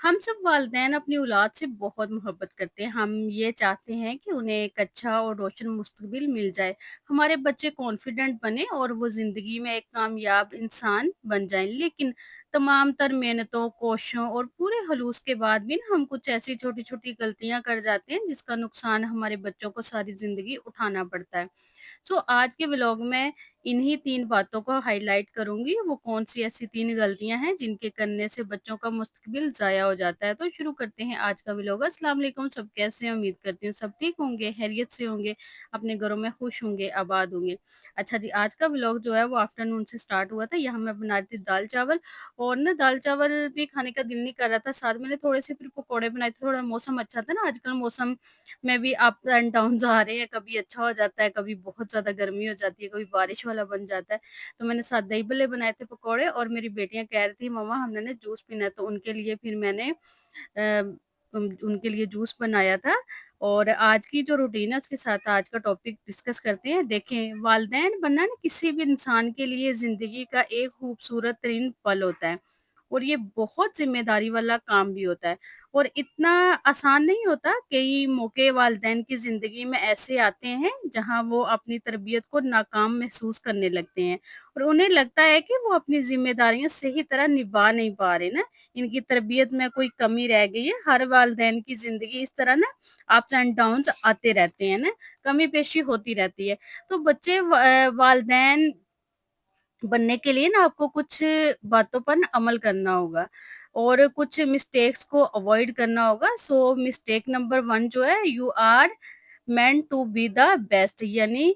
हम सब वालिदैन अपनी औलाद से बहुत मोहब्बत करते हैं। हम ये चाहते हैं कि उन्हें एक अच्छा और रोशन मुस्तकबिल मिल जाए। हमारे बच्चे कॉन्फिडेंट बने और वो ज़िंदगी में एक कामयाब इंसान बन जाएँ। लेकिन तमाम तर मेहनतों, कोशिशों और पूरे हलूस के बाद भी ना हम कुछ ऐसी छोटी-छोटी गलतियाँ कर जाते हैं जिसका नुकसान हमारे बच्चों को सारी ज़िंदगी उठाना पड़ता है। आज के व्लॉग में इन्हीं 3 बातों को हाइलाइट करूँगी, वो कौन-सी ऐसी 3 गलतियाँ हैं जिनके करने से बच्चों का मुस्तकबिल ज़ाया हो जाता है। तो शुरू करते हैं आज का व्लॉग। अस्सलाम वालेकुम, सब कैसे हैं? उम्मीद करती हूँ सब ठीक होंगे, खैरियत से होंगे, अपने घरों में खुश होंगे, आबाद होंगे। अच्छा जी, आज का व्लॉग जो है वो आफ्टरनून से स्टार्ट हुआ था। यहाँ मैं बना रही थी दाल-चावल और ना दाल-चावल भी खाने का दिल नहीं कर रहा था। साथ में ना थोड़े से फिर पकौड़े बनाए थे, थोड़ा मौसम अच्छा था ना, आजकल मौसम में भी अप एंड डाउन्स आ रहे हैं, कभी अच्छा हो जाता है, कभी बहुत ज़्यादा गर्मी हो जाती है, कभी बारिश वाला बन जाता है। तो मैंने साथ दही भल्ले बनाए थे, पकौड़े और मेरी बेटियाँ कह रही थी मम्मा हमने ना जूस पीना है, तो उनके लिए फिर मैंने उनके लिए जूस बनाया था। और आज की जो रूटीन है उसके साथ आज का टॉपिक डिस्कस करते हैं। देखें, वालिदैन बनना ना किसी भी इंसान के लिए ज़िंदगी का एक खूबसूरत तरीन पल होता है और ये बहुत ज़िम्मेदारी वाला काम भी होता है और इतना आसान नहीं होता। कई मौके वालिदैन की ज़िंदगी में ऐसे आते हैं जहाँ वो अपनी तरबियत को नाकाम महसूस करने लगते हैं और उन्हें लगता है कि वो अपनी ज़िम्मेदारियाँ सही तरह निभा नहीं पा रहे ना, इनकी तरबियत में कोई कमी रह गई है। हर वालिदैन की ज़िंदगी इस तरह ना अप्स एंड डाउन्स आते रहते हैं ना, कमी-पेशी होती रहती है। तो बच्चे वालिदैन बनने के लिए ना आपको कुछ बातों पर ना अमल करना होगा और कुछ मिस्टेक्स को अवॉइड करना होगा। मिस्टेक नंबर 1 जो है, you are meant to be the best, यानी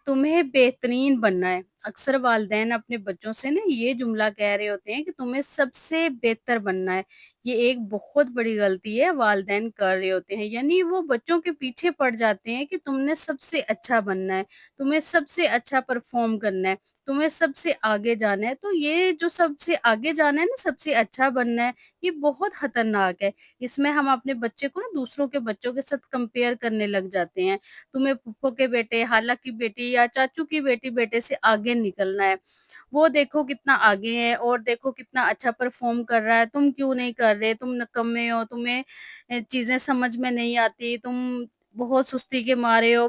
तुम्हें बेहतरीन बनना है। अक्सर वालिदैन अपने बच्चों से ना ये जुमला कह रहे होते हैं कि तुम्हें सबसे बेहतर बनना है। ये एक बहुत बड़ी गलती है वालिदैन कर रहे होते हैं। यानी वो बच्चों के पीछे पड़ जाते हैं कि तुमने सबसे अच्छा बनना है, तुम्हें सबसे अच्छा परफ़ॉर्म करना है, तुम्हें सबसे आगे जाना है। तो ये जो सबसे आगे जाना है ना, सबसे अच्छा बनना है, ये बहुत खतरनाक है। इसमें हम अपने बच्चे को ना दूसरों के बच्चों के साथ कंपेयर करने लग जाते हैं। तुम्हें फूफो के बेटे, खाला की बेटी या चाचू की बेटी बेटे से आगे निकलना है। वो देखो कितना आगे है और देखो कितना अच्छा परफ़ॉर्म कर रहा है, तुम क्यों नहीं कर रहे? तुम निकम्मे हो, तुम्हें चीज़ें समझ में नहीं आती, तुम बहुत सुस्ती के मारे हो,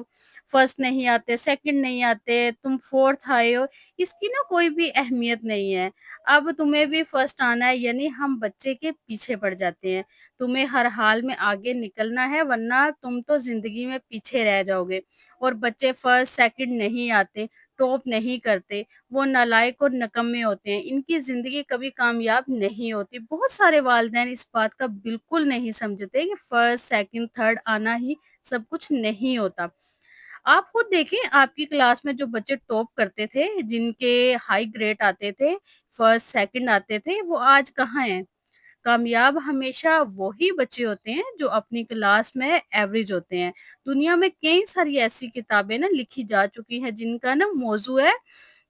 फर्स्ट नहीं आते, सेकंड नहीं आते, तुम फोर्थ आए हो। इसकी ना कोई भी अहमियत नहीं है। अब तुम्हें भी फर्स्ट आना है, यानी हम बच्चे के पीछे पड़ जाते हैं। तुम्हें हर हाल में आगे निकलना है, वरना तुम तो ज़िंदगी में पीछे रह जाओगे। और बच्चे फर्स्ट, सेकंड नहीं आते, टॉप नहीं करते, वो नालायक और निकम्मे होते हैं। इनकी ज़िंदगी कभी कामयाब नहीं होती। बहुत सारे वालिदैन इस बात का बिल्कुल नहीं समझते कि फर्स्ट, सेकंड, थर्ड आना ही सब कुछ नहीं होता। आप खुद देखें, आपकी क्लास में जो बच्चे टॉप करते थे, जिनके हाई ग्रेड आते थे, फर्स्ट, सेकंड आते थे, वो आज कहाँ हैं? कामयाब हमेशा वही बच्चे होते हैं जो अपनी क्लास में एवरेज होते हैं। दुनिया में कई सारी ऐसी किताबें ना लिखी जा चुकी हैं जिनका ना मौजू है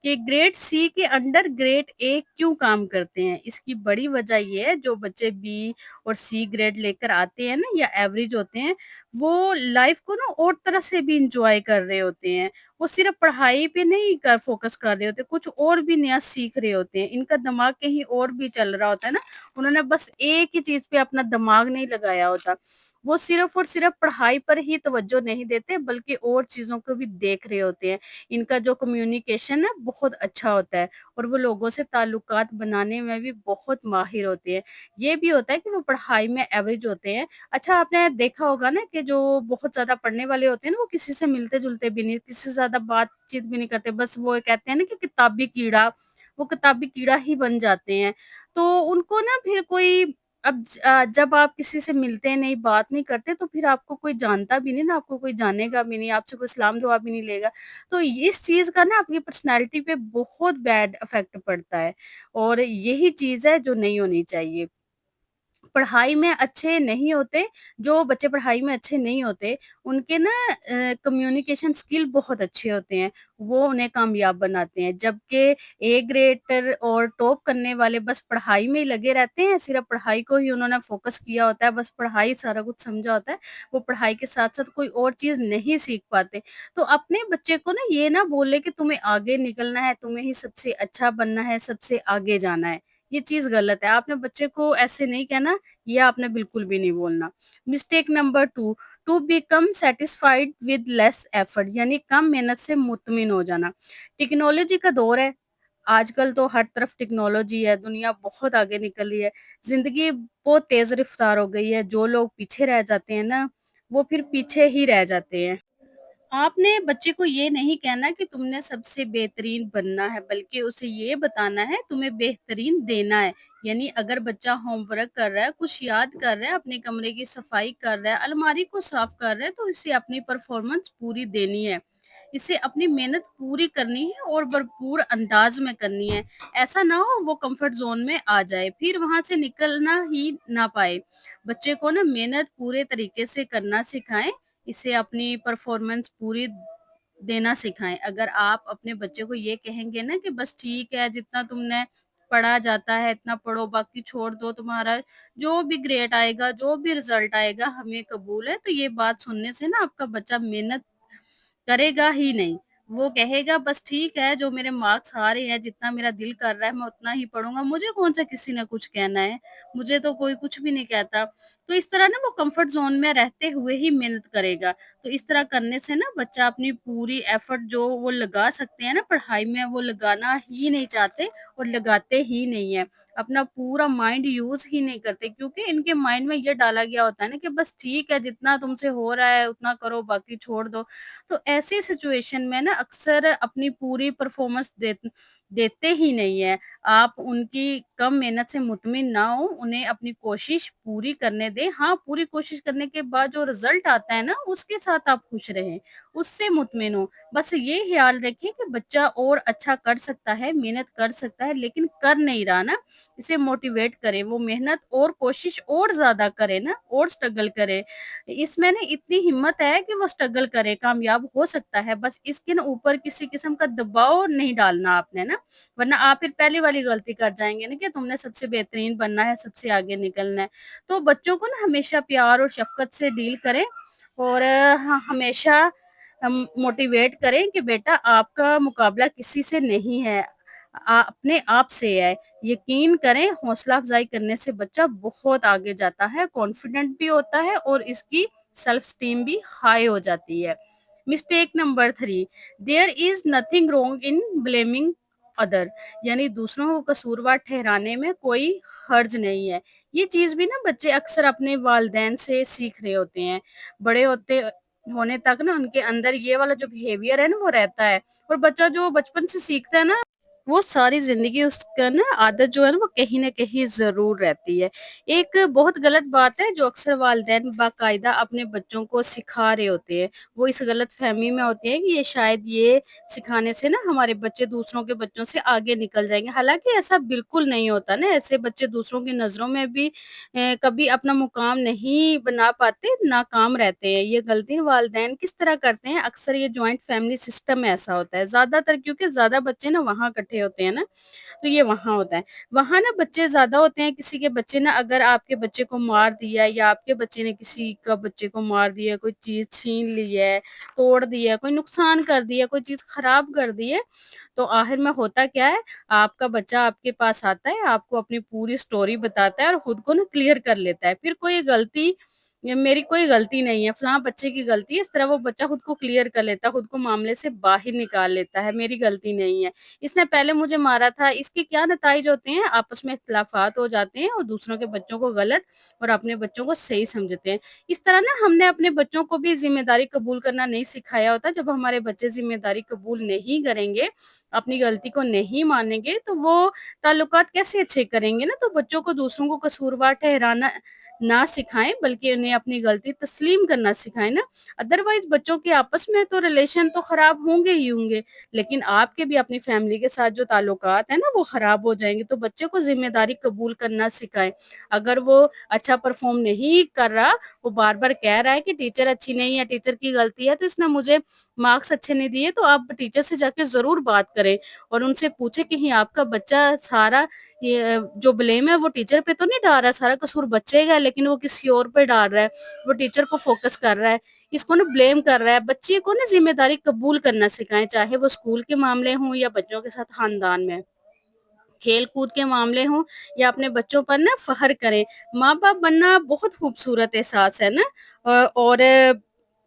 कि ग्रेड सी के अंडर ग्रेड ए क्यों काम करते हैं। इसकी बड़ी वजह ये है, जो बच्चे बी और सी ग्रेड लेकर आते हैं ना या एवरेज होते हैं, वो लाइफ को ना और तरह से भी इंजॉय कर रहे होते हैं। वो सिर्फ पढ़ाई पे नहीं कर फोकस कर रहे होते, कुछ और भी नया सीख रहे होते हैं। इनका दिमाग कहीं और भी चल रहा होता है ना, उन्होंने बस एक ही चीज़ पे अपना दिमाग नहीं लगाया होता। वो सिर्फ़ और सिर्फ़ पढ़ाई पर ही तवज्जो नहीं देते, बल्कि और चीज़ों को भी देख रहे होते हैं। इनका जो कम्युनिकेशन है बहुत अच्छा होता है और वो लोगों से ताल्लुकात बनाने में भी बहुत माहिर होते हैं। ये भी होता है कि वो पढ़ाई में एवरेज होते हैं। अच्छा, आपने देखा होगा ना कि जो बहुत ज़्यादा पढ़ने वाले होते हैं ना, वो किसी से मिलते-जुलते भी नहीं, किसी से ज़्यादा बातचीत भी नहीं करते। बस वो कहते हैं ना कि किताबी कीड़ा, वो किताबी कीड़ा ही बन जाते हैं। तो उनको ना फिर कोई जब आप किसी से मिलते नहीं, बात नहीं करते, तो फिर आपको कोई जानता भी नहीं ना, आपको कोई जानेगा भी नहीं, आपसे कोई सलाम दुआ भी नहीं लेगा। तो इस चीज़ का ना आपकी पर्सनैलिटी पे बहुत बैड इफ़ेक्ट पड़ता है और यही चीज़ है जो नहीं होनी चाहिए। पढ़ाई में अच्छे नहीं होते, जो बच्चे पढ़ाई में अच्छे नहीं होते, उनके ना कम्युनिकेशन स्किल बहुत अच्छे होते हैं, वो उन्हें कामयाब बनाते हैं। जबकि ए ग्रेडर और टॉप करने वाले बस पढ़ाई में ही लगे रहते हैं, सिर्फ़ पढ़ाई को ही उन्होंने फ़ोकस किया होता है, बस पढ़ाई सारा कुछ समझा होता है, वो पढ़ाई के साथ-साथ कोई और चीज़ नहीं सीख पाते। तो अपने बच्चे को ना ये ना बोले कि तुम्हें आगे निकलना है, तुम्हें ही सबसे अच्छा बनना है, सबसे आगे जाना है। ये चीज़ गलत है। आपने बच्चे को ऐसे नहीं कहना, ये आपने बिल्कुल भी नहीं बोलना। Mistake number 2, to become satisfied with less effort, यानी कम मेहनत से मुतमिन हो जाना। टेक्नोलॉजी का दौर है, आजकल तो हर तरफ टेक्नोलॉजी है, दुनिया बहुत आगे निकल रही है, ज़िंदगी बहुत तेज़ रफ़्तार हो गई है, जो लोग पीछे रह जाते हैं ना, वो फिर पीछे ही रह जाते हैं। आपने बच्चे को ये नहीं कहना कि तुमने सबसे बेहतरीन बनना है, बल्कि उसे ये बताना है तुम्हें बेहतरीन देना है। यानी अगर बच्चा होमवर्क कर रहा है, कुछ याद कर रहा है, अपने कमरे की सफाई कर रहा है, अलमारी को साफ कर रहा है, तो इसे अपनी परफॉर्मेंस पूरी देनी है। इसे अपनी मेहनत पूरी करनी है और भरपूर अंदाज में करनी है। ऐसा ना हो वो कंफर्ट जोन में आ जाए, फिर वहां से निकलना ही ना पाए। बच्चे को ना मेहनत पूरे तरीके से करना सिखाएं, इसे अपनी परफॉर्मेंस पूरी देना सिखाएं। अगर आप अपने बच्चे को ये कहेंगे ना कि बस ठीक है, जितना तुमने पढ़ा जाता है इतना पढ़ो, बाकी छोड़ दो, तुम्हारा जो भी ग्रेड आएगा, जो भी रिजल्ट आएगा हमें कबूल है, तो ये बात सुनने से ना आपका बच्चा मेहनत करेगा ही नहीं। वो कहेगा बस ठीक है, जो मेरे मार्क्स आ रहे हैं, जितना मेरा दिल कर रहा है मैं उतना ही पढ़ूँगा, मुझे कौन-सा किसी ने कुछ कहना है, मुझे तो कोई कुछ भी नहीं कहता। तो इस तरह ना वो कम्फर्ट ज़ोन में रहते हुए ही मेहनत करेगा। तो इस तरह करने से ना बच्चा अपनी पूरी एफ़र्ट जो वो लगा सकते हैं ना पढ़ाई में, वो लगाना ही नहीं चाहते और लगाते ही नहीं हैं। अपना पूरा माइंड यूज़ ही नहीं करते, क्योंकि इनके माइंड में ये डाला गया होता है ना कि बस ठीक है, जितना तुमसे हो रहा है उतना करो, बाकी छोड़ दो। तो ऐसी सिचुएशन में ना अक्सर अपनी पूरी परफॉर्मेंस देते ही नहीं है। आप उनकी कम मेहनत से मुतमिन ना हो, उन्हें अपनी कोशिश पूरी करने दें। हाँ, पूरी कोशिश करने के बाद जो रिज़ल्ट आता है ना, उसके साथ आप खुश रहें, उससे मुतमिन हो। बस ये ख़्याल रखें कि बच्चा और अच्छा कर सकता है, मेहनत कर सकता है, लेकिन कर नहीं रहा ना, इसे मोटिवेट करें, वो मेहनत और कोशिश और ज़्यादा करे ना, और स्ट्रगल करे। इसमें ना इतनी हिम्मत है कि वो स्ट्रगल करे, कामयाब हो सकता है। बस इसके ना ऊपर किसी किस्म का दबाव नहीं डालना आपने ना, वरना आप फिर पहली वाली गलती कर जाएँगे ना कि तुमने सबसे बेहतरीन बनना है, सबसे आगे निकलना है। तो बच्चों को ना हमेशा प्यार और शफ़क़त से डील करें और हमेशा मोटिवेट करें कि बेटा आपका मुकाबला किसी से नहीं है, अपने आप से है। यकीन करें, हौसला अफ़ज़ाई करने से बच्चा बहुत आगे जाता है, कॉन्फिडेंट भी होता है और इसकी सेल्फ एस्टीम भी हाई हो जाती है। Mistake number 3, there is nothing wrong in blaming other, यानी दूसरों को कसूरवार ठहराने में कोई हर्ज नहीं है। ये चीज़ भी ना बच्चे अक्सर अपने वालिदैन से सीख रहे होते हैं। बड़े होते होने तक ना उनके अंदर ये वाला जो बिहेवियर है ना वो रहता है, और बच्चा जो बचपन से सीखता है ना, वो सारी ज़िंदगी उसका ना आदत जो है ना वो कहीं न कहीं ज़रूर रहती है। एक बहुत गलत बात है जो अक्सर वालिदैन बाकायदा अपने बच्चों को सिखा रहे होते हैं। वो इस गलतफ़हमी में होते हैं कि ये शायद ये सिखाने से ना हमारे बच्चे दूसरों के बच्चों से आगे निकल जाएँगे। हालाँकि ऐसा बिल्कुल नहीं होता ना, ऐसे बच्चे दूसरों की नज़रों में भी कभी अपना मुकाम नहीं बना पाते, नाकाम रहते हैं। ये गलती वालिदैन किस तरह करते हैं, अक्सर ये जॉइंट फैमिली सिस्टम में ऐसा होता है। ज़्यादातर क्योंकि ज़्यादा बच्चे ना वहाँ इकट्ठे होते हैं ना, तो ये वहाँ होता है। वहाँ ना बच्चे ज़्यादा होते हैं, किसी के बच्चे ना अगर आपके बच्चे को मार दिया या आपके बच्चे ने किसी का बच्चे को मार दिया, कोई चीज़ छीन ली है, तोड़ दी है, कोई नुकसान कर दिया, कोई चीज़ खराब कर दी है, तो आखिर में होता क्या है, आपका बच्चा आपके पास आता है, आपको अपनी पूरी स्टोरी बताता है और खुद को ना क्लियर कर लेता है। फिर कोई गलती ये मेरी कोई गलती नहीं है, फलाँ बच्चे की गलती है, इस तरह वो बच्चा खुद को क्लियर कर लेता है, खुद को मामले से बाहर निकाल लेता है, मेरी गलती नहीं है। इसने पहले मुझे मारा था, इसके क्या नताइज होते हैं, आपस में इख्तिलाफ़ात हो जाते हैं और दूसरों के बच्चों को गलत और अपने बच्चों को सही समझते हैं। इस तरह ना हमने अपने बच्चों को भी ज़िम्मेदारी कबूल करना नहीं सिखाया होता। जब हमारे बच्चे ज़िम्मेदारी कबूल नहीं करेंगे, अपनी गलती को नहीं मानेंगे, तो वो ताल्लुकात कैसे अच्छे करेंगे ना। तो बच्चों को दूसरों को कसूरवार ठहराना ना सिखाएँ, बल्कि उन्हें अपनी गलती तस्लीम करना सिखाएँ ना। अदरवाइज़ बच्चों के आपस में तो रिलेशन तो खराब होंगे ही होंगे, लेकिन आपके भी अपनी फैमिली के साथ जो ताल्लुकात हैं ना वो खराब हो जाएँगे। तो बच्चे को ज़िम्मेदारी कबूल करना सिखाएँ। अगर वो अच्छा परफ़ॉर्म नहीं कर रहा, वो बार-बार कह रहा है कि टीचर अच्छी नहीं है, टीचर की गलती है, तो इसने मुझे मार्क्स अच्छे नहीं दिए, तो आप टीचर से जाके ज़रूर बात करें और उनसे पूछें कि आपका बच्चा सारा ये जो ब्लेम है वो टीचर पे तो नहीं डाल रहा, सारा कसूर बच्चे का है, लेकिन वो किसी और पे डाल रहा है, वो टीचर को फ़ोकस कर रहा है, इसको ना ब्लेम कर रहा है। बच्चे को ना ज़िम्मेदारी कबूल करना सिखाएँ, चाहे वो स्कूल के मामले हों या बच्चों के साथ ख़ानदान में। खेल-कूद के मामले हों या अपने बच्चों पर ना फ़ख्र करें। माँ-बाप बनना बहुत खूबसूरत एहसास है ना और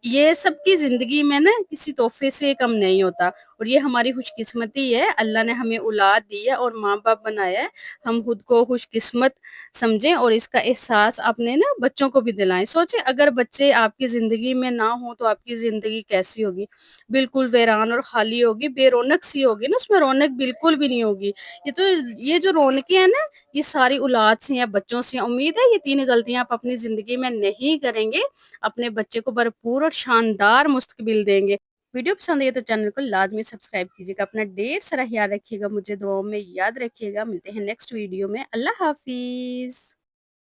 ये सबकी ज़िंदगी में ना किसी तोहफ़े से कम नहीं होता और ये हमारी खुशकिस्मती है, अल्लाह ने हमें औलाद दी है और माँ-बाप बनाया है। हम खुद को खुशकिस्मत समझें और इसका एहसास अपने ना बच्चों को भी दिलाएँ। सोचें अगर बच्चे आपकी ज़िंदगी में ना हों तो आपकी ज़िंदगी कैसी होगी? बिल्कुल वीरान और खाली होगी, बेरौनक सी होगी ना, उसमें रौनक बिल्कुल भी नहीं होगी। ये तो ये जो रौनकें हैं ना, ये सारी औलाद से या बच्चों से हैं। उम्मीद है ये 3 गलतियाँ आप अपनी ज़िंदगी में नहीं करेंगे, अपने बच्चे को भरपूर और शानदार मुस्तकबिल देंगे। वीडियो पसंद आई तो चैनल को लाज़मी सब्सक्राइब कीजिएगा। अपना ढेर सारा ख़्याल रखिएगा, मुझे दुआओं में याद रखिएगा। मिलते हैं नेक्स्ट वीडियो में। अल्लाह हाफ़िज़।